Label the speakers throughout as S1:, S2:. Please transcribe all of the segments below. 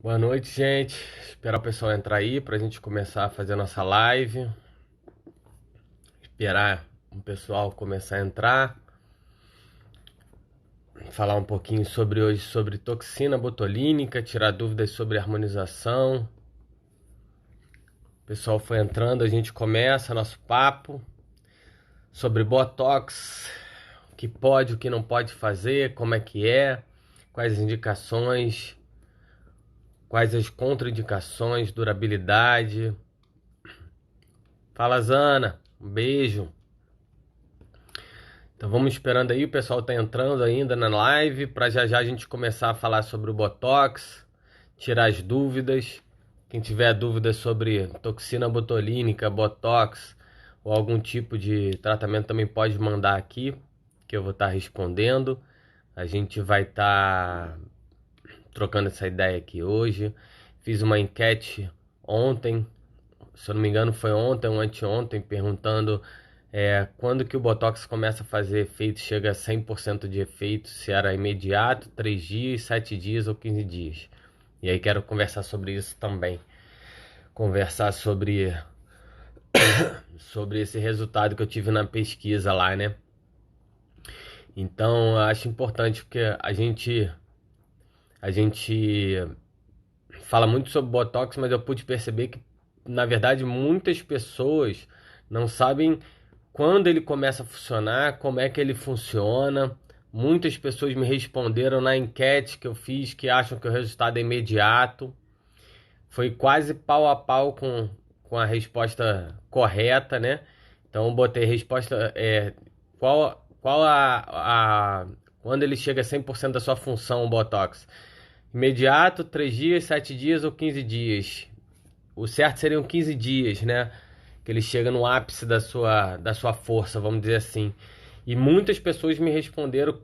S1: Boa noite, gente. Esperar o pessoal entrar aí pra gente começar a fazer a nossa live. Esperar o pessoal começar a entrar. Falar um pouquinho sobre toxina botulínica, tirar dúvidas sobre harmonização. O pessoal foi entrando, a gente começa nosso papo sobre Botox, o que pode, o que não pode fazer, como é que é, quais as indicações, quais as contraindicações, durabilidade. Fala, Zana, um beijo. Então vamos esperando aí, o pessoal tá entrando ainda na live para já a gente começar a falar sobre o Botox, tirar as dúvidas. Quem tiver dúvidas sobre toxina botulínica, Botox ou algum tipo de tratamento também pode mandar aqui, que eu vou estar respondendo. A gente vai estar trocando essa ideia aqui hoje. Fiz uma enquete ontem, se eu não me engano foi ontem ou anteontem, perguntando quando que o Botox começa a fazer efeito, chega a 100% de efeito, se era imediato, 3 dias, 7 dias ou 15 dias. E aí quero conversar sobre isso também. Conversar sobre esse resultado que eu tive na pesquisa lá, né? Então, eu acho importante porque a gente fala muito sobre Botox, mas eu pude perceber que, na verdade, muitas pessoas não sabem quando ele começa a funcionar, como é que ele funciona. Muitas pessoas me responderam na enquete que eu fiz que acham que o resultado é imediato. Foi quase pau a pau com a resposta correta, né? Então eu botei resposta qual quando ele chega a 100% da sua função, o Botox. Imediato, 3 dias, 7 dias ou 15 dias. O certo seriam 15 dias, né? Que ele chega no ápice da sua força, vamos dizer assim. E muitas pessoas me responderam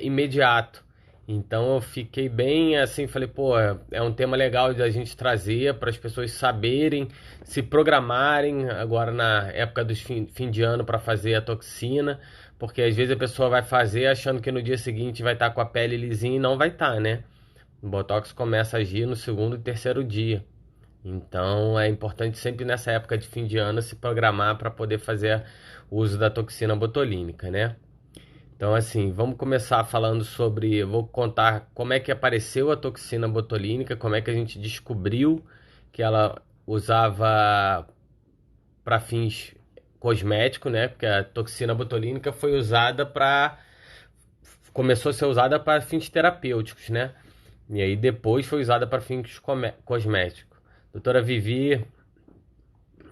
S1: imediato. Então eu fiquei bem assim, falei, pô, é um tema legal de a gente trazer para as pessoas saberem, se programarem agora na época dos fim de ano para fazer a toxina, porque às vezes a pessoa vai fazer achando que no dia seguinte vai estar com a pele lisinha e não vai estar, né? O Botox começa a agir no segundo e terceiro dia. Então é importante sempre nessa época de fim de ano se programar para poder fazer o uso da toxina botulínica, né? Então assim, vamos começar falando sobre, eu vou contar como é que apareceu a toxina botulínica, como é que a gente descobriu que ela usava para fins cosméticos, né? Porque a toxina botulínica foi usada para começou a ser usada para fins terapêuticos, né? E aí depois foi usada para fins cosméticos. Doutora Vivi,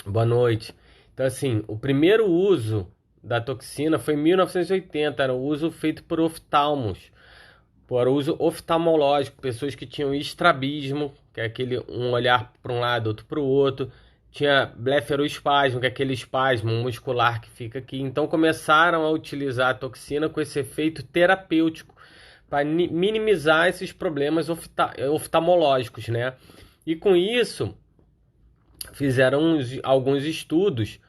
S1: boa noite. Então, assim, o primeiro uso da toxina foi em 1980, era o uso feito por oftalmos, por uso oftalmológico, pessoas que tinham estrabismo, que é aquele um olhar para um lado, outro para o outro, tinha blefaroespasmo, que é aquele espasmo muscular que fica aqui. Então começaram a utilizar a toxina com esse efeito terapêutico para minimizar esses problemas oftalmológicos, né? E com isso fizeram alguns estudos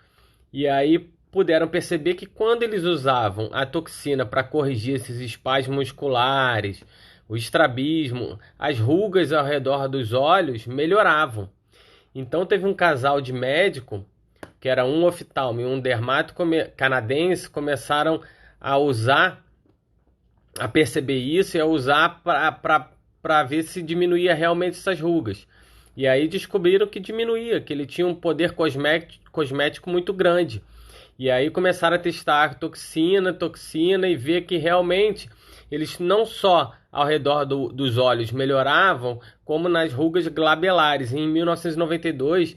S1: e aí puderam perceber que quando eles usavam a toxina para corrigir esses espasmos musculares, o estrabismo, as rugas ao redor dos olhos melhoravam. Então teve um casal de médico, que era um oftalmo e um dermato canadense, começaram a usar, a perceber isso e a usar para ver se diminuía realmente essas rugas. E aí descobriram que diminuía, que ele tinha um poder cosmético muito grande. E aí começaram a testar toxina e ver que realmente eles não só ao redor dos olhos melhoravam, como nas rugas glabelares. Em 1992,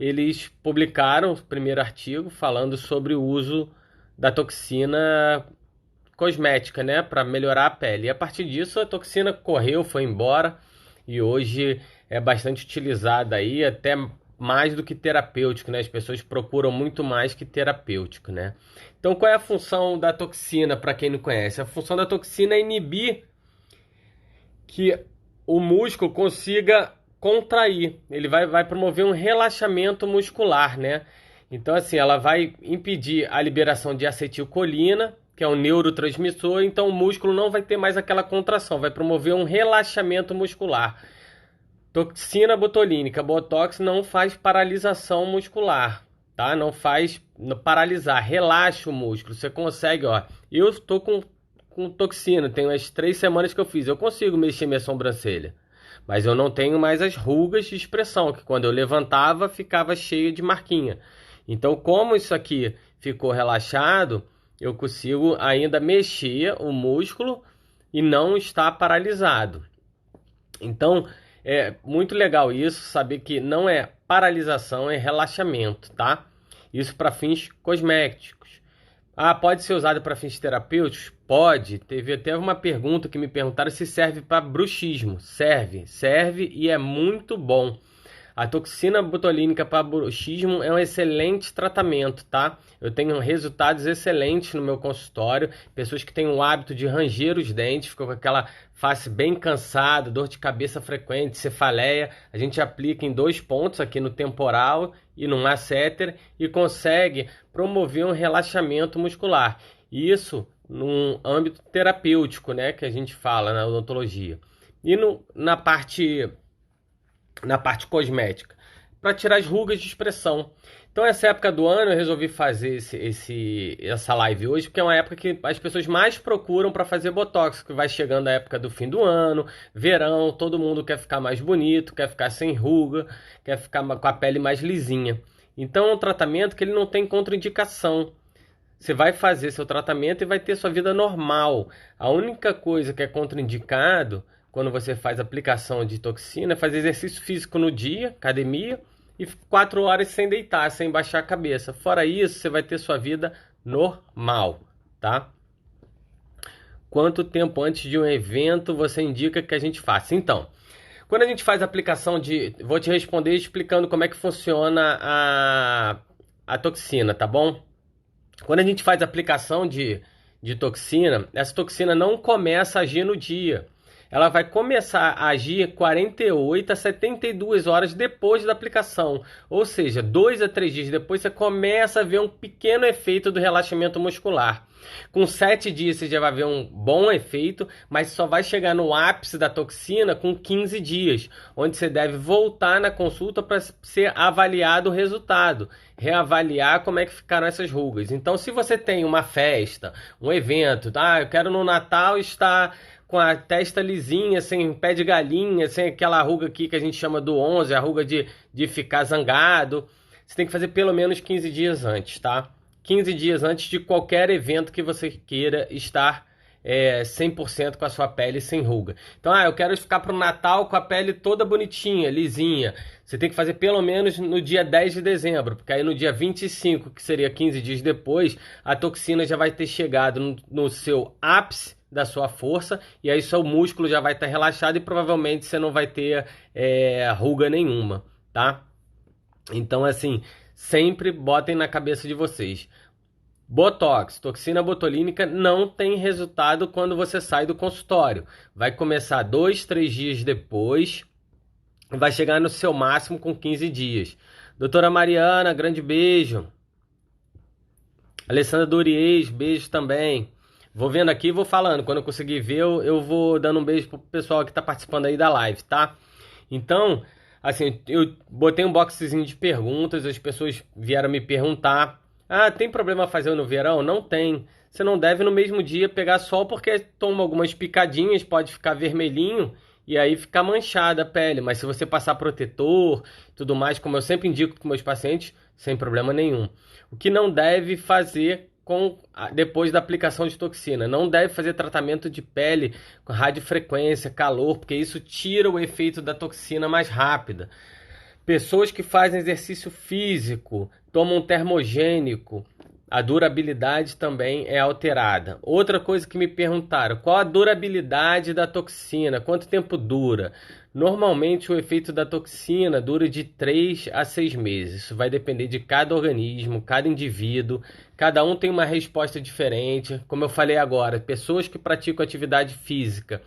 S1: eles publicaram o primeiro artigo falando sobre o uso da toxina cosmética, né, para melhorar a pele. E a partir disso, a toxina correu, foi embora e hoje é bastante utilizada aí, até mais do que terapêutico, né? As pessoas procuram muito mais que terapêutico, né? Então, qual é a função da toxina, para quem não conhece? A função da toxina é inibir que o músculo consiga contrair. Ele vai promover um relaxamento muscular, né? Então, assim, ela vai impedir a liberação de acetilcolina, que é um neurotransmissor, então o músculo não vai ter mais aquela contração, vai promover um relaxamento muscular. Toxina botulínica, Botox não faz paralisação muscular, tá? Não faz paralisar, relaxa o músculo. Você consegue, ó. Eu estou com toxina, tem umas 3 semanas que eu fiz. Eu consigo mexer minha sobrancelha, mas eu não tenho mais as rugas de expressão, que quando eu levantava ficava cheio de marquinha. Então, como isso aqui ficou relaxado, eu consigo ainda mexer o músculo e não está paralisado. Então, é muito legal isso, saber que não é paralisação, é relaxamento, tá? Isso para fins cosméticos. Ah, pode ser usado para fins terapêuticos? Pode. Teve até uma pergunta que me perguntaram se serve para bruxismo. Serve, serve e é muito bom. A toxina botulínica para bruxismo é um excelente tratamento, tá? Eu tenho resultados excelentes no meu consultório. Pessoas que têm o hábito de ranger os dentes, ficam com aquela face bem cansada, dor de cabeça frequente, cefaleia. A gente aplica em 2 pontos aqui no temporal e no masseter e consegue promover um relaxamento muscular. Isso num âmbito terapêutico, né? Que a gente fala na odontologia. E na parte cosmética, para tirar as rugas de expressão. Então, essa época do ano eu resolvi fazer essa live hoje, porque é uma época que as pessoas mais procuram para fazer botox, que vai chegando a época do fim do ano, verão, todo mundo quer ficar mais bonito, quer ficar sem ruga, quer ficar com a pele mais lisinha. Então, é um tratamento que ele não tem contraindicação. Você vai fazer seu tratamento e vai ter sua vida normal. A única coisa que é contraindicado quando você faz aplicação de toxina é fazer exercício físico no dia, academia, e 4 horas sem deitar, sem baixar a cabeça. Fora isso, você vai ter sua vida normal, tá? Quanto tempo antes de um evento você indica que a gente faça? Então, quando a gente faz aplicação de... Vou te responder explicando como é que funciona a toxina, tá bom? Quando a gente faz aplicação de toxina, essa toxina não começa a agir no dia. Ela vai começar a agir 48 a 72 horas depois da aplicação. Ou seja, 2 a 3 dias depois você começa a ver um pequeno efeito do relaxamento muscular. Com 7 dias você já vai ver um bom efeito, mas só vai chegar no ápice da toxina com 15 dias, onde você deve voltar na consulta para ser avaliado o resultado, reavaliar como é que ficaram essas rugas. Então, se você tem uma festa, um evento, tá? Eu quero no Natal estar com a testa lisinha, sem pé de galinha, sem aquela ruga aqui que a gente chama do 11, a ruga de ficar zangado. Você tem que fazer pelo menos 15 dias antes, tá? 15 dias antes de qualquer evento que você queira estar 100% com a sua pele sem ruga. Então, eu quero ficar para o Natal com a pele toda bonitinha, lisinha. Você tem que fazer pelo menos no dia 10 de dezembro, porque aí no dia 25, que seria 15 dias depois, a toxina já vai ter chegado no seu ápice da sua força, e aí seu músculo já vai estar relaxado e provavelmente você não vai ter ruga nenhuma, tá? Então, assim, sempre botem na cabeça de vocês. Botox, toxina botulínica, não tem resultado quando você sai do consultório. Vai começar 2, 3 dias depois, vai chegar no seu máximo com 15 dias. Doutora Mariana, grande beijo. Alessandra Doriez, beijo também. Vou vendo aqui e vou falando. Quando eu conseguir ver, eu vou dando um beijo pro pessoal que tá participando aí da live, tá? Então, assim, eu botei um boxezinho de perguntas, as pessoas vieram me perguntar. Tem problema fazer no verão? Não tem. Você não deve no mesmo dia pegar sol porque toma algumas picadinhas, pode ficar vermelhinho e aí ficar manchada a pele. Mas se você passar protetor, tudo mais, como eu sempre indico para meus pacientes, sem problema nenhum. O que não deve fazer depois da aplicação de toxina? Não deve fazer tratamento de pele com radiofrequência, calor, porque isso tira o efeito da toxina mais rápida. Pessoas que fazem exercício físico, tomam termogênico, a durabilidade também é alterada. Outra coisa que me perguntaram, qual a durabilidade da toxina? Quanto tempo dura? Normalmente o efeito da toxina dura de 3 a 6 meses. Isso vai depender de cada organismo, cada indivíduo. Cada um tem uma resposta diferente. Como eu falei agora, pessoas que praticam atividade física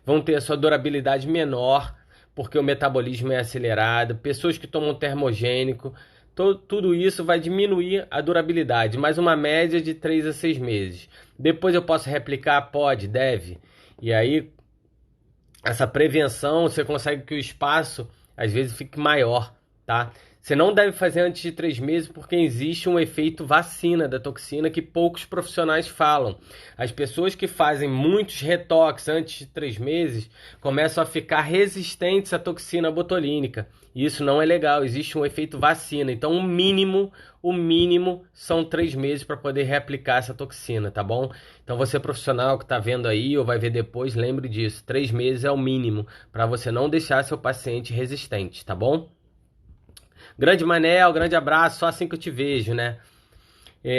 S1: vão ter a sua durabilidade menor, porque o metabolismo é acelerado. Pessoas que tomam termogênico, tudo isso vai diminuir a durabilidade, mas uma média de 3 a 6 meses. Depois eu posso replicar? Pode, deve. E aí, essa prevenção, você consegue que o espaço às vezes fique maior, tá? Você não deve fazer antes de 3 meses porque existe um efeito vacina da toxina que poucos profissionais falam. As pessoas que fazem muitos retoques antes de 3 meses começam a ficar resistentes à toxina botulínica. E isso não é legal, existe um efeito vacina. Então, o mínimo são 3 meses para poder reaplicar essa toxina, tá bom? Então, você profissional que está vendo aí ou vai ver depois, lembre disso. 3 meses é o mínimo para você não deixar seu paciente resistente, tá bom? Grande Manel, grande abraço, só assim que eu te vejo, né?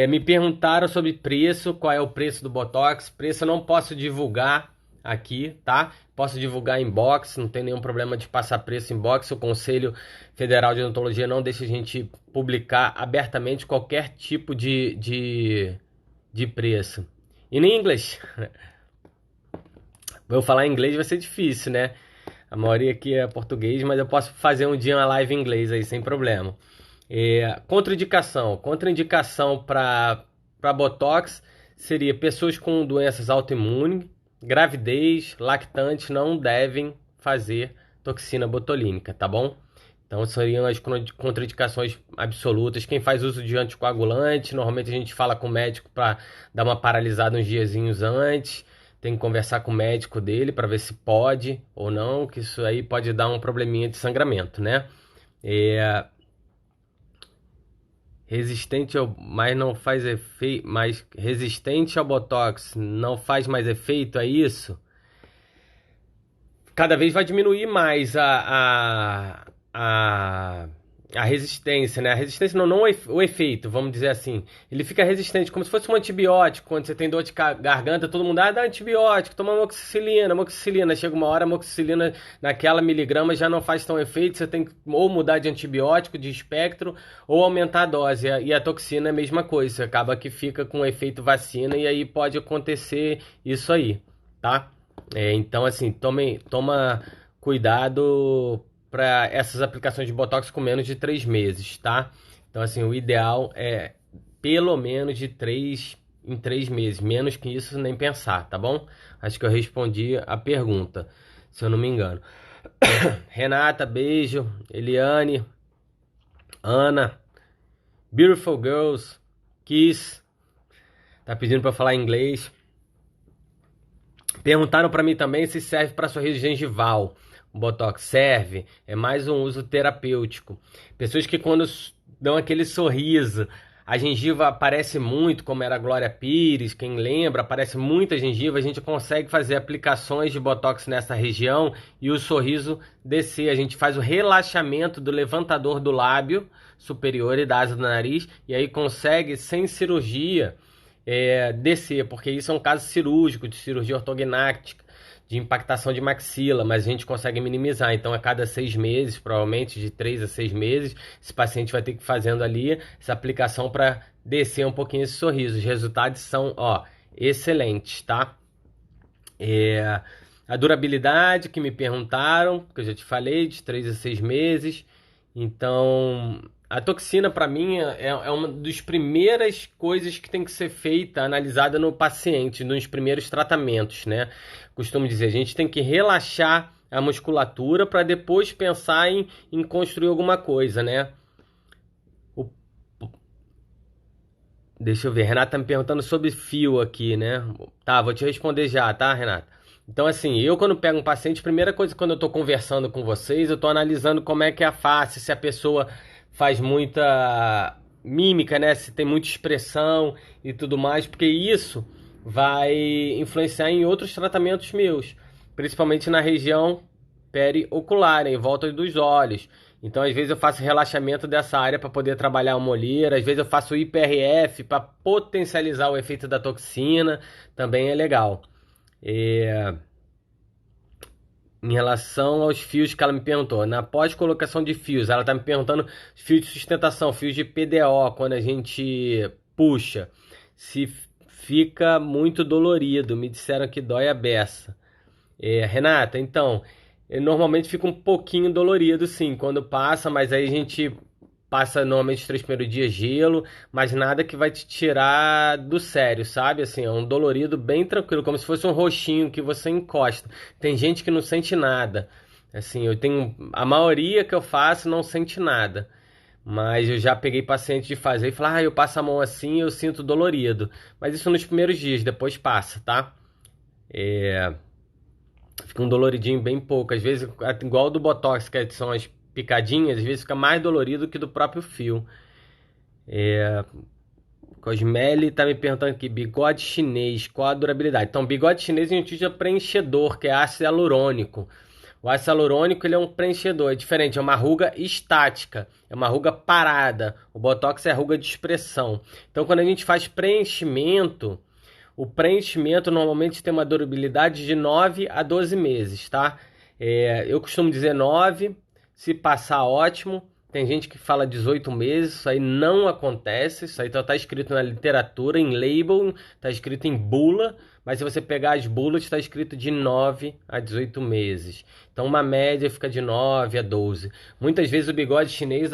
S1: Me perguntaram sobre preço, qual é o preço do Botox. Preço eu não posso divulgar aqui, tá? Posso divulgar em box, não tem nenhum problema de passar preço em box. O Conselho Federal de Odontologia não deixa a gente publicar abertamente qualquer tipo de preço. E em inglês. Vou falar inglês, vai ser difícil, né? A maioria aqui é português, mas eu posso fazer um dia uma live em inglês aí, sem problema. Contraindicação. Contraindicação para Botox seria pessoas com doenças autoimunes, gravidez, lactantes não devem fazer toxina botulínica, tá bom? Então seriam as contraindicações absolutas. Quem faz uso de anticoagulante, normalmente a gente fala com o médico para dar uma paralisada uns diazinhos antes. Tem que conversar com o médico dele para ver se pode ou não, que isso aí pode dar um probleminha de sangramento, né? Resistente ao, mas não faz efeito, mas resistente ao Botox não faz mais efeito, é isso? Cada vez vai diminuir mais a resistência, né? A resistência não o efeito, vamos dizer assim. Ele fica resistente, como se fosse um antibiótico. Quando você tem dor de garganta, todo mundo dá antibiótico, toma amoxicilina. Chega uma hora, a amoxicilina naquela miligrama já não faz tão efeito. Você tem que ou mudar de antibiótico, de espectro, ou aumentar a dose. E a toxina é a mesma coisa. Acaba que fica com efeito vacina e aí pode acontecer isso aí, tá? Então, assim, toma cuidado para essas aplicações de Botox com menos de 3 meses, tá? Então, assim, o ideal é pelo menos de 3 em 3 meses. Menos que isso, nem pensar, tá bom? Acho que eu respondi a pergunta, se eu não me engano. Renata, beijo. Eliane, Ana, Beautiful Girls, Kiss, tá pedindo para falar inglês. Perguntaram para mim também se serve para sorriso gengival. O Botox serve, é mais um uso terapêutico. Pessoas que quando dão aquele sorriso, a gengiva aparece muito, como era a Glória Pires, quem lembra, aparece muita gengiva, a gente consegue fazer aplicações de Botox nessa região e o sorriso descer. A gente faz o relaxamento do levantador do lábio superior e da asa do nariz e aí consegue, sem cirurgia, descer, porque isso é um caso cirúrgico, de cirurgia ortognática, de impactação de maxila, mas a gente consegue minimizar. Então, a cada 6 meses, provavelmente de 3 a 6 meses, esse paciente vai ter que ir fazendo ali essa aplicação para descer um pouquinho esse sorriso. Os resultados são, excelentes, tá? A durabilidade que me perguntaram, que eu já te falei, de 3 a 6 meses. Então, a toxina, para mim, é uma das primeiras coisas que tem que ser feita, analisada no paciente, nos primeiros tratamentos, né? Costumo dizer, a gente tem que relaxar a musculatura para depois pensar em construir alguma coisa, né? Deixa eu ver, Renata tá me perguntando sobre fio aqui, né? Tá, vou te responder já, tá, Renata? Então, assim, eu quando pego um paciente, primeira coisa quando eu tô conversando com vocês, eu tô analisando como é que é a face, se a pessoa faz muita mímica, né? Se tem muita expressão e tudo mais, porque isso vai influenciar em outros tratamentos meus, principalmente na região periocular, em volta dos olhos. Então, às vezes eu faço relaxamento dessa área para poder trabalhar uma olheira, às vezes eu faço IPRF para potencializar o efeito da toxina, também é legal. Em relação aos fios que ela me perguntou, na pós-colocação de fios, ela está me perguntando fios de sustentação, fios de PDO, quando a gente puxa, se fica muito dolorido, me disseram que dói a beça. Renata, então, normalmente fica um pouquinho dolorido sim, quando passa, mas aí a gente passa normalmente os 3 primeiros dias gelo, mas nada que vai te tirar do sério, sabe? Assim, é um dolorido bem tranquilo, como se fosse um roxinho que você encosta. Tem gente que não sente nada. Assim, eu tenho a maioria que eu faço não sente nada, mas eu já peguei paciente de fazer e falar, eu passo a mão assim, eu sinto dolorido. Mas isso nos primeiros dias, depois passa, tá? Fica um doloridinho bem pouco, às vezes igual do Botox, que são as picadinhas, às vezes fica mais dolorido que do próprio fio. Cosmeli tá me perguntando aqui, bigode chinês, qual a durabilidade? Então, bigode chinês a gente usa preenchedor, que é ácido hialurônico. O ácido hialurônico ele é um preenchedor, é diferente, é uma ruga estática, é uma ruga parada. O Botox é ruga de expressão. Então, quando a gente faz preenchimento, o preenchimento normalmente tem uma durabilidade de 9 a 12 meses, tá? Eu costumo dizer 9, se passar ótimo. Tem gente que fala 18 meses, isso aí não acontece, isso aí está escrito na literatura, em label, está escrito em bula, mas se você pegar as bulas, está escrito de 9 a 18 meses. Então uma média fica de 9 a 12. Muitas vezes o bigode chinês,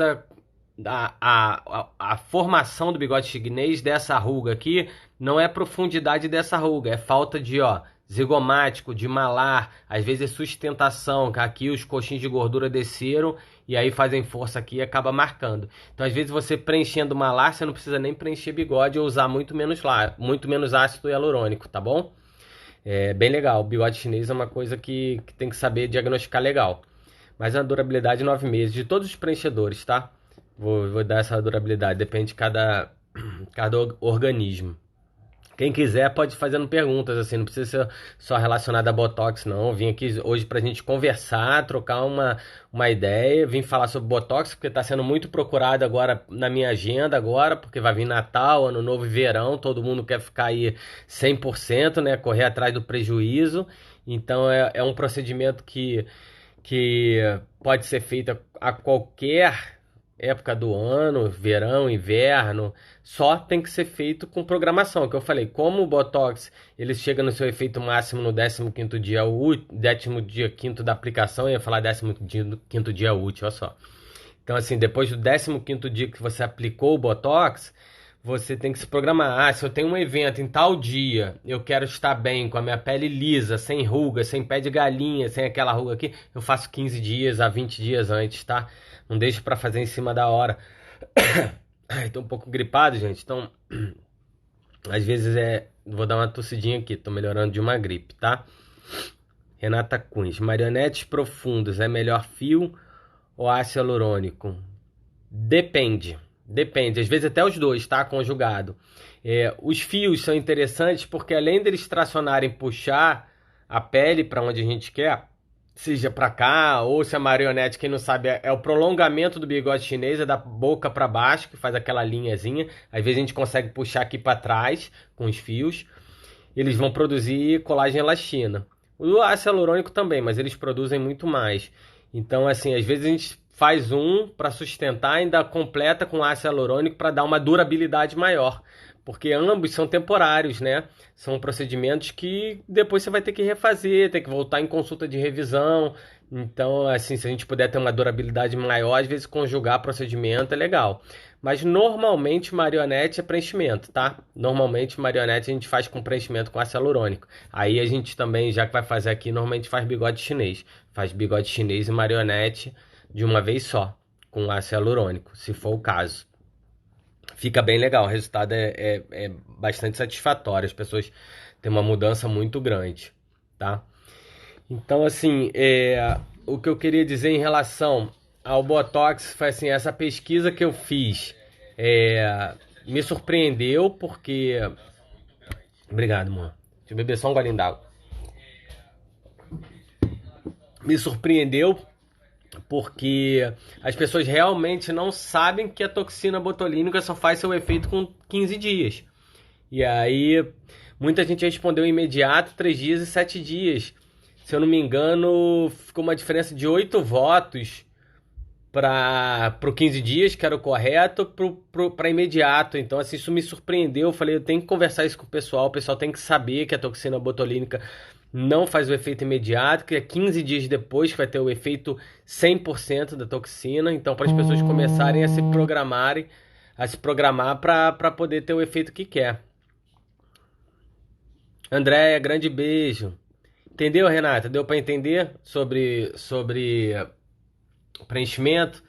S1: a formação do bigode chinês dessa ruga aqui, não é a profundidade dessa ruga, é falta de, zigomático, de malar, às vezes é sustentação, que aqui os coxins de gordura desceram e aí fazem força aqui e acaba marcando. Então, às vezes você preenchendo malar, você não precisa nem preencher bigode ou usar muito menos ácido hialurônico, tá bom? É bem legal. O bigode chinês é uma coisa que tem que saber diagnosticar legal. Mas a durabilidade 9 meses de todos os preenchedores, tá? Vou dar essa durabilidade, depende de cada organismo. Quem quiser pode ir fazendo perguntas, assim, não precisa ser só relacionado a Botox, não. Eu vim aqui hoje pra gente conversar, trocar uma ideia, vim falar sobre Botox, porque tá sendo muito procurado agora na minha agenda agora, porque vai vir Natal, Ano Novo e Verão, todo mundo quer ficar aí 100%, né, correr atrás do prejuízo. Então é um procedimento que pode ser feito a qualquer época do ano, verão, inverno, só tem que ser feito com programação, que eu falei, como o Botox, ele chega no seu efeito máximo no 15º dia útil, 10º dia quinto da aplicação, eu ia falar 15º dia útil, olha só. Então assim, depois do 15º dia que você aplicou o Botox, você tem que se programar. Se eu tenho um evento em tal dia, eu quero estar bem, com a minha pele lisa, sem ruga, sem pé de galinha, sem aquela ruga aqui, eu faço 15 dias a 20 dias antes, tá? Não deixe pra fazer em cima da hora. Ai, tô um pouco gripado, gente. Então, às vezes vou dar uma tossidinha aqui, tô melhorando de uma gripe, tá? Renata Cunha, marionetes profundas é melhor fio ou ácido hialurônico? Depende. Depende, às vezes até os dois, tá? Conjugado. Os fios são interessantes porque além deles tracionarem, puxar a pele para onde a gente quer, seja para cá ou se a marionete, quem não sabe, é o prolongamento do bigode chinês, é da boca para baixo, que faz aquela linhazinha. Às vezes a gente consegue puxar aqui para trás com os fios. Eles vão produzir colágeno e elastina. O ácido hialurônico também, mas eles produzem muito mais. Então, assim, às vezes a gente faz um para sustentar, ainda completa com ácido hialurônico para dar uma durabilidade maior. Porque ambos são temporários, né? São procedimentos que depois você vai ter que refazer, ter que voltar em consulta de revisão. Então, assim, se a gente puder ter uma durabilidade maior, às vezes conjugar procedimento é legal. Mas normalmente marionete é preenchimento, tá? Normalmente marionete a gente faz com preenchimento com ácido hialurônico. Aí a gente também, já que vai fazer aqui, normalmente faz bigode chinês. Faz bigode chinês e marionete de uma vez só, com ácido hialurônico, se for o caso. Fica bem legal, o resultado é bastante satisfatório, as pessoas têm uma mudança muito grande, tá? Então, assim, o que eu queria dizer em relação ao Botox foi assim, essa pesquisa que eu fiz me surpreendeu porque... Obrigado, mano. Deixa eu beber só um golinho d'água. Me surpreendeu porque as pessoas realmente não sabem que a toxina botulínica só faz seu efeito com 15 dias. E aí, muita gente respondeu imediato, 3 dias e 7 dias. Se eu não me engano, ficou uma diferença de 8 votos para o 15 dias, que era o correto, para imediato. Então, assim, isso me surpreendeu. Eu falei, eu tenho que conversar isso com o pessoal tem que saber que a toxina botulínica não faz o efeito imediato, que é 15 dias depois que vai ter o efeito 100% da toxina. Então, para as pessoas começarem a se programar para poder ter o efeito que quer. Andréia, grande beijo. Entendeu, Renata? Deu para entender sobre preenchimento?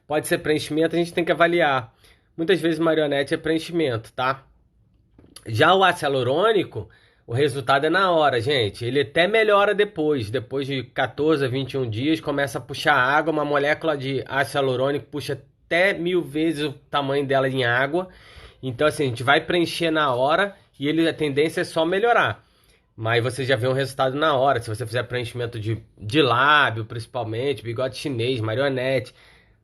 S1: Pode ser preenchimento, a gente tem que avaliar. Muitas vezes marionete é preenchimento, tá? Já o ácido hialurônico, o resultado é na hora, gente. Ele até melhora depois de 14 a 21 dias, começa a puxar água. Uma molécula de ácido hialurônico puxa até 1000 vezes o tamanho dela em água. Então, assim, a gente vai preencher na hora e a tendência é só melhorar. Mas você já vê um resultado na hora. Se você fizer preenchimento de lábio, principalmente, bigode chinês, marionete,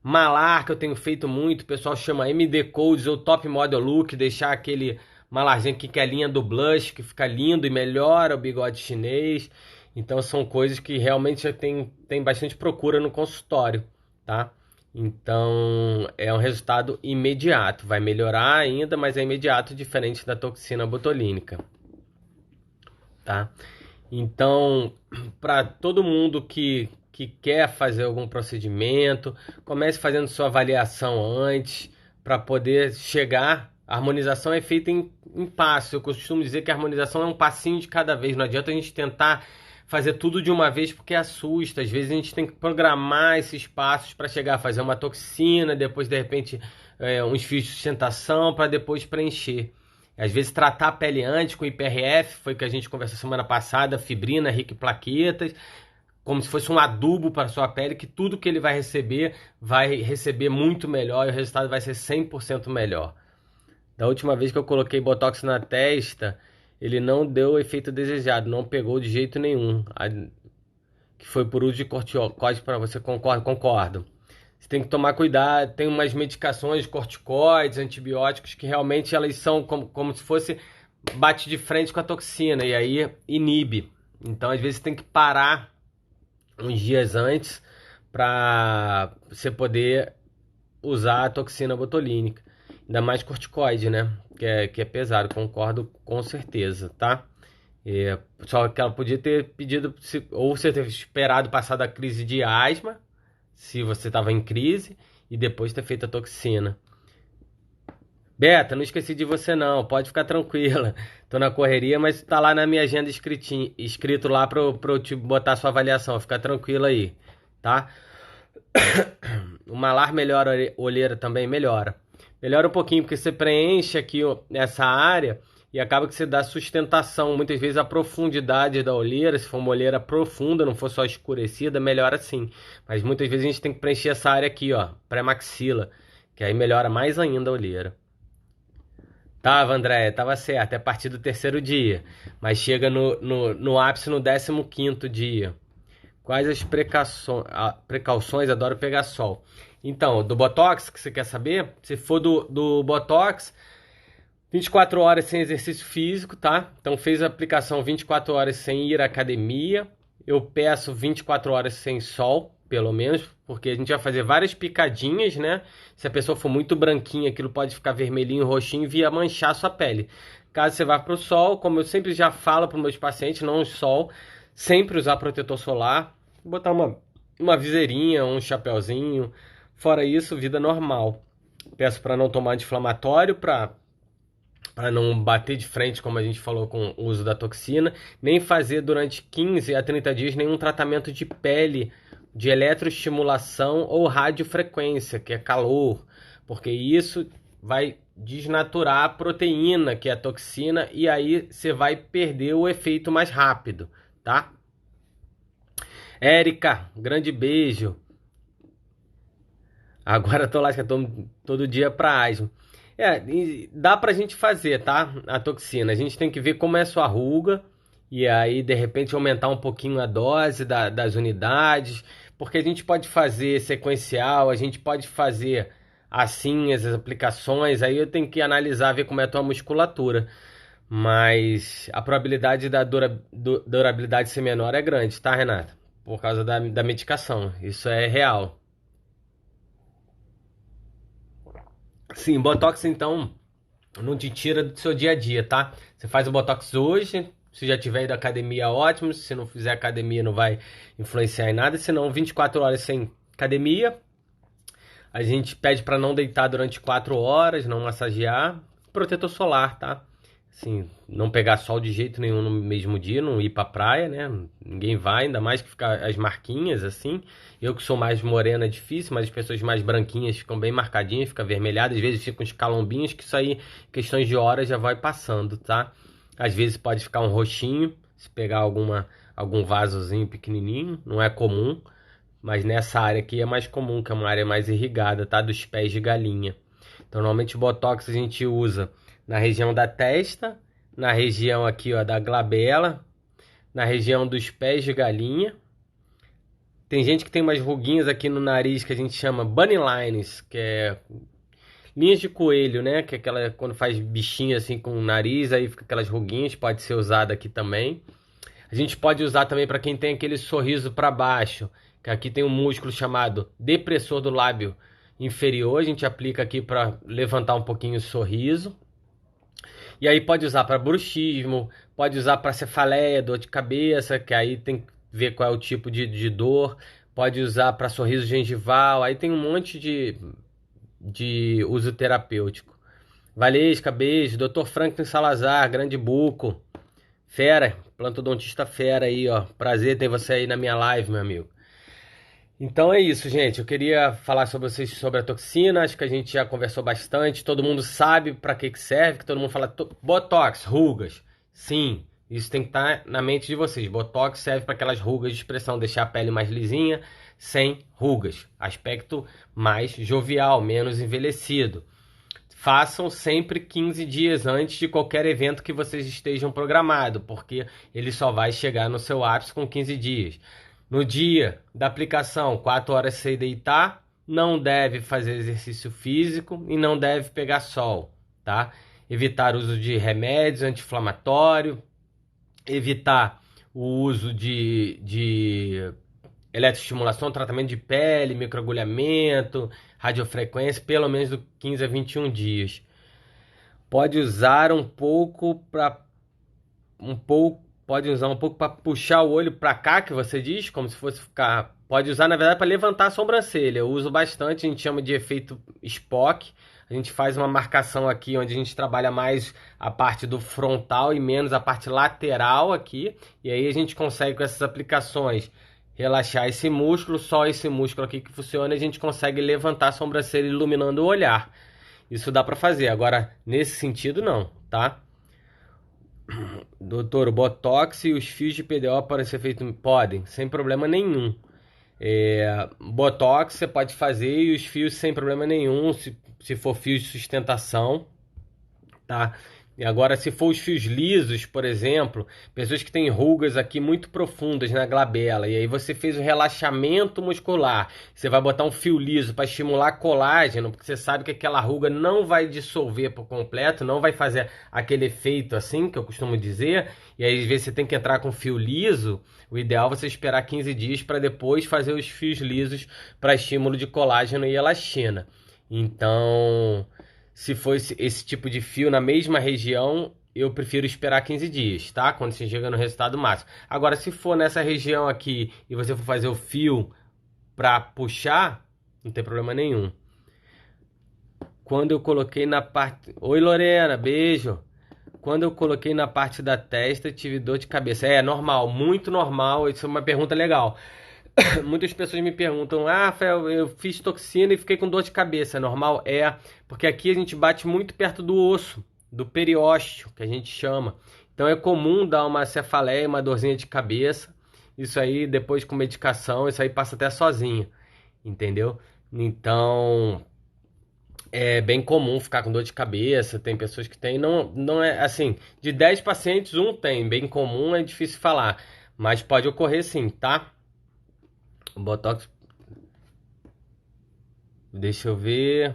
S1: malar, que eu tenho feito muito, o pessoal chama MD Codes ou Top Model Look, deixar aquele malarzinho aqui que é a linha do blush, que fica lindo e melhora o bigode chinês. Então são coisas que realmente já tem bastante procura no consultório, tá? Então é um resultado imediato, vai melhorar ainda, mas é imediato, diferente da toxina botulínica, tá? Então, para todo mundo que quer fazer algum procedimento, comece fazendo sua avaliação antes, para poder chegar. A harmonização é feita em passos. Eu costumo dizer que a harmonização é um passinho de cada vez. Não adianta a gente tentar fazer tudo de uma vez porque assusta. Às vezes a gente tem que programar esses passos para chegar a fazer uma toxina, depois de repente uns fios de sustentação para depois preencher. Às vezes tratar a pele antes com IPRF, foi o que a gente conversou semana passada, fibrina, rica em plaquetas, como se fosse um adubo para a sua pele, que tudo que ele vai receber muito melhor e o resultado vai ser 100% melhor. Da última vez que eu coloquei Botox na testa, ele não deu o efeito desejado, não pegou de jeito nenhum. Que foi por uso de corticoide para você, concordo. Você tem que tomar cuidado, tem umas medicações, corticoides, antibióticos, que realmente elas são como se fosse bate de frente com a toxina, e aí inibe. Então, às vezes, tem que parar uns dias antes para você poder usar a toxina botulínica. Ainda mais corticoide, né? Que é pesado, concordo com certeza, tá? Só que ela podia ter pedido, ou você ter esperado passar da crise de asma, se você estava em crise, e depois ter feito a toxina. Beta, não esqueci de você não, pode ficar tranquila. Tô na correria, mas tá lá na minha agenda escrito lá pra eu te botar sua avaliação, fica tranquila aí, tá? O malar melhora, a olheira também melhora. Melhora um pouquinho, porque você preenche aqui essa área e acaba que você dá sustentação. Muitas vezes a profundidade da olheira, se for uma olheira profunda, não for só escurecida, melhora sim. Mas muitas vezes a gente tem que preencher essa área aqui, ó, pré-maxila, que aí melhora mais ainda a olheira. Tava, André, tava certo, é a partir do terceiro dia, mas chega no ápice no 15º dia. Quais as precauções? Adoro pegar sol. Então, do Botox, que você quer saber? Se for do Botox, 24 horas sem exercício físico, tá? Então, fez a aplicação 24 horas sem ir à academia. Eu peço 24 horas sem sol, pelo menos, porque a gente vai fazer várias picadinhas, né? Se a pessoa for muito branquinha, aquilo pode ficar vermelhinho, roxinho e vir a manchar a sua pele. Caso você vá para o sol, como eu sempre já falo para os meus pacientes, não o sol, sempre usar protetor solar, botar uma viseirinha, um chapéuzinho. Fora isso, vida normal. Peço para não tomar anti-inflamatório, para não bater de frente, como a gente falou, com o uso da toxina, nem fazer durante 15 a 30 dias nenhum tratamento de pele, de eletroestimulação ou radiofrequência, que é calor, porque isso vai desnaturar a proteína, que é a toxina, e aí você vai perder o efeito mais rápido, tá? Érica, grande beijo. Agora tô lá, todo dia pra asma. Dá pra gente fazer, tá? A toxina. A gente tem que ver como é a sua ruga. E aí, de repente, aumentar um pouquinho a dose das unidades. Porque a gente pode fazer sequencial, a gente pode fazer assim as aplicações. Aí eu tenho que analisar, ver como é a tua musculatura. Mas a probabilidade da durabilidade ser menor é grande, tá, Renata? Por causa da medicação. Isso é real. Sim, Botox então não te tira do seu dia a dia, tá? Você faz o Botox hoje, se já tiver ido à academia, ótimo. Se não fizer academia, não vai influenciar em nada. Se não, 24 horas sem academia. A gente pede para não deitar durante 4 horas, não massagear. Protetor solar, tá? Assim, não pegar sol de jeito nenhum no mesmo dia, não ir pra praia, né? Ninguém vai, ainda mais que ficar as marquinhas assim. Eu que sou mais morena é difícil, mas as pessoas mais branquinhas ficam bem marcadinhas, ficam avermelhadas, às vezes ficam uns calombinhos, que isso aí, questões de horas já vai passando, tá? Às vezes pode ficar um roxinho, se pegar algum vasozinho pequenininho, não é comum, mas nessa área aqui é mais comum, que é uma área mais irrigada, tá? Dos pés de galinha. Então, normalmente o Botox a gente usa na região da testa, na região aqui, ó, da glabela, na região dos pés de galinha. Tem gente que tem umas ruguinhas aqui no nariz que a gente chama bunny lines, que é linhas de coelho, né? Que é aquela quando faz bichinho assim com o nariz, aí fica aquelas ruguinhas, pode ser usada aqui também. A gente pode usar também para quem tem aquele sorriso para baixo, que aqui tem um músculo chamado depressor do lábio inferior, a gente aplica aqui para levantar um pouquinho o sorriso. E aí pode usar para bruxismo, pode usar para cefaleia, dor de cabeça, que aí tem que ver qual é o tipo de dor. Pode usar para sorriso gengival, aí tem um monte de uso terapêutico. Valesca, beijo. Dr. Franklin Salazar, grande buco. Fera, plantodontista fera aí, ó. Prazer ter você aí na minha live, meu amigo. Então é isso, gente. Eu queria falar sobre vocês sobre a toxina. Acho que a gente já conversou bastante. Todo mundo sabe para que serve, que todo mundo fala Botox, rugas. Sim, isso tem que estar na mente de vocês. Botox serve para aquelas rugas de expressão, deixar a pele mais lisinha, sem rugas. Aspecto mais jovial, menos envelhecido. Façam sempre 15 dias antes de qualquer evento que vocês estejam programado, porque ele só vai chegar no seu ápice com 15 dias. No dia da aplicação, 4 horas sem deitar, não deve fazer exercício físico e não deve pegar sol, tá? Evitar o uso de remédios anti-inflamatórios, evitar o uso de eletroestimulação, tratamento de pele, microagulhamento, radiofrequência, pelo menos de 15 a 21 dias. Pode usar pode usar um pouco para puxar o olho para cá, que você diz, como se fosse ficar. Pode usar, na verdade, para levantar a sobrancelha. Eu uso bastante, a gente chama de efeito Spock. A gente faz uma marcação aqui onde a gente trabalha mais a parte do frontal e menos a parte lateral aqui. E aí a gente consegue com essas aplicações relaxar esse músculo, só esse músculo aqui que funciona, e a gente consegue levantar a sobrancelha iluminando o olhar. Isso dá para fazer. Agora, nesse sentido, não, tá? Doutor, o Botox e os fios de PDO podem ser feitos? Podem, sem problema nenhum. Botox você pode fazer e os fios sem problema nenhum, se for fios de sustentação, tá? E agora, se for os fios lisos, por exemplo, pessoas que têm rugas aqui muito profundas na glabela, e aí você fez o relaxamento muscular, você vai botar um fio liso para estimular colágeno, porque você sabe que aquela ruga não vai dissolver por completo, não vai fazer aquele efeito assim, que eu costumo dizer, e aí às vezes você tem que entrar com fio liso, o ideal é você esperar 15 dias para depois fazer os fios lisos para estímulo de colágeno e elastina. Então, se for esse tipo de fio na mesma região, eu prefiro esperar 15 dias, tá? Quando você chega no resultado máximo. Agora, se for nessa região aqui e você for fazer o fio para puxar, não tem problema nenhum. Quando eu coloquei na parte... Oi, Lorena, beijo. Quando eu coloquei na parte da testa, tive dor de cabeça. É normal, muito normal. Isso é uma pergunta legal. Muitas pessoas me perguntam: ah, Rafael, eu fiz toxina e fiquei com dor de cabeça. É normal? É, porque aqui a gente bate muito perto do osso, do periósteo, que a gente chama. Então é comum dar uma cefaleia, uma dorzinha de cabeça. Isso aí, depois com medicação, isso aí passa até sozinho, entendeu? Então, é bem comum ficar com dor de cabeça. Tem pessoas que têm, não é assim, de 10 pacientes, um tem. Bem comum, é difícil falar, mas pode ocorrer sim, tá? O Botox. Deixa eu ver.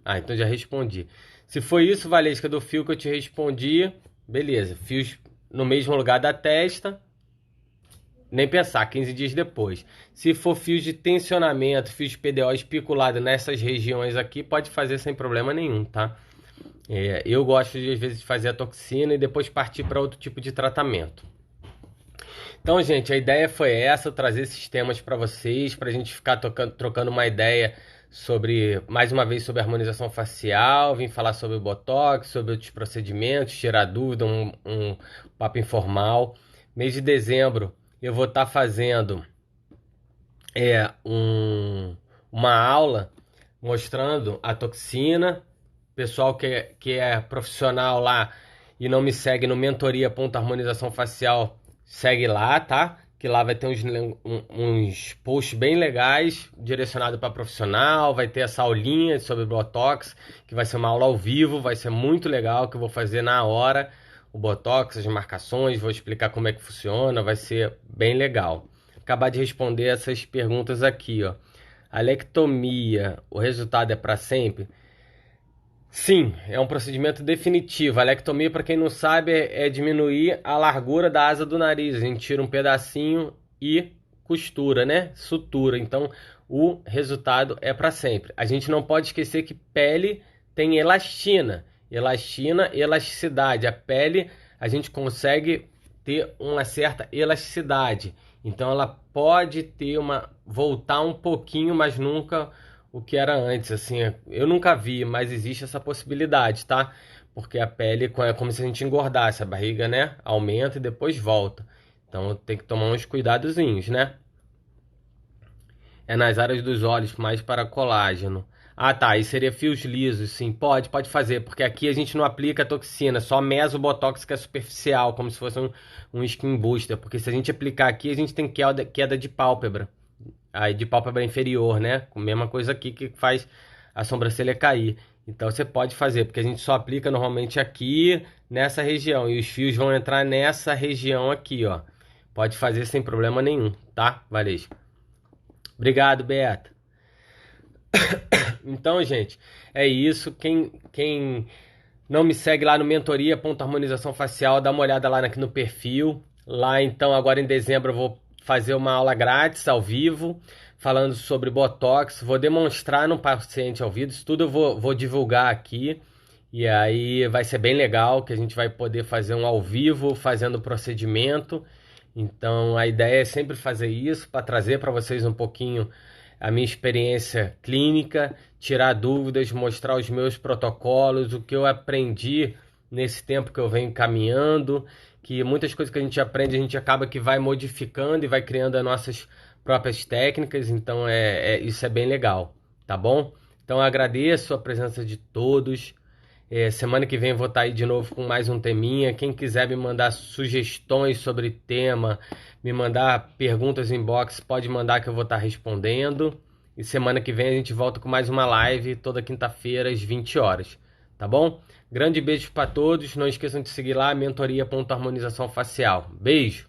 S1: Ah, então já respondi. Se foi isso, Valesca, do fio que eu te respondi, beleza. Fios no mesmo lugar da testa, nem pensar, 15 dias depois. Se for fios de tensionamento, fios de PDO especulado nessas regiões aqui, pode fazer sem problema nenhum, tá? Eu gosto de, às vezes, de fazer a toxina e depois partir para outro tipo de tratamento. Então, gente, a ideia foi essa, trazer esses temas para vocês, para a gente ficar trocando uma ideia mais uma vez, sobre harmonização facial, vim falar sobre o Botox, sobre outros procedimentos, tirar dúvida, um papo informal. Mês de dezembro eu vou estar fazendo uma aula mostrando a toxina. Pessoal que é profissional lá e não me segue no mentoria.harmonização facial, segue lá, tá? Que lá vai ter uns posts bem legais direcionados para profissional, vai ter essa aulinha sobre Botox, que vai ser uma aula ao vivo, vai ser muito legal, que eu vou fazer na hora, o Botox, as marcações, vou explicar como é que funciona, vai ser bem legal. Acabar de responder essas perguntas aqui, ó. Alectomia, o resultado é para sempre? Sim, é um procedimento definitivo. A alectomia, para quem não sabe, é diminuir a largura da asa do nariz. A gente tira um pedacinho e costura, né? Sutura. Então, o resultado é para sempre. A gente não pode esquecer que pele tem elastina. Elastina, elasticidade. A pele, a gente consegue ter uma certa elasticidade. Então, ela pode voltar um pouquinho, mas nunca o que era antes, assim, eu nunca vi, mas existe essa possibilidade, tá? Porque a pele é como se a gente engordasse, a barriga, né? Aumenta e depois volta. Então tem que tomar uns cuidadozinhos, né? É nas áreas dos olhos, mais para colágeno. Ah, tá, e seria fios lisos, sim. Pode fazer, porque aqui a gente não aplica toxina, só mesobotox que é superficial, como se fosse um skin booster. Porque se a gente aplicar aqui, a gente tem queda de pálpebra. Aí de pálpebra inferior, né? A mesma coisa aqui que faz a sobrancelha cair. Então você pode fazer, porque a gente só aplica normalmente aqui nessa região. E os fios vão entrar nessa região aqui, ó. Pode fazer sem problema nenhum, tá? Valeu. Obrigado, Beata. Então, gente, é isso. Quem não me segue lá no mentoria.harmonização facial, dá uma olhada lá aqui no perfil. Lá, então, agora em dezembro eu vou fazer uma aula grátis, ao vivo, falando sobre Botox. Vou demonstrar no paciente ao vivo. Isso tudo eu vou divulgar aqui. E aí vai ser bem legal, que a gente vai poder fazer um ao vivo, fazendo o procedimento. Então, a ideia é sempre fazer isso, para trazer para vocês um pouquinho a minha experiência clínica, tirar dúvidas, mostrar os meus protocolos, o que eu aprendi nesse tempo que eu venho caminhando, que muitas coisas que a gente aprende, a gente acaba que vai modificando e vai criando as nossas próprias técnicas, então isso é bem legal, tá bom? Então agradeço a presença de todos. Semana que vem eu vou estar aí de novo com mais um teminha. Quem quiser me mandar sugestões sobre tema, me mandar perguntas em box, pode mandar que eu vou estar respondendo. E semana que vem a gente volta com mais uma live, toda quinta-feira às 20 horas. Tá bom? Grande beijo para todos. Não esqueçam de seguir lá, mentoria.harmonização facial. Beijo!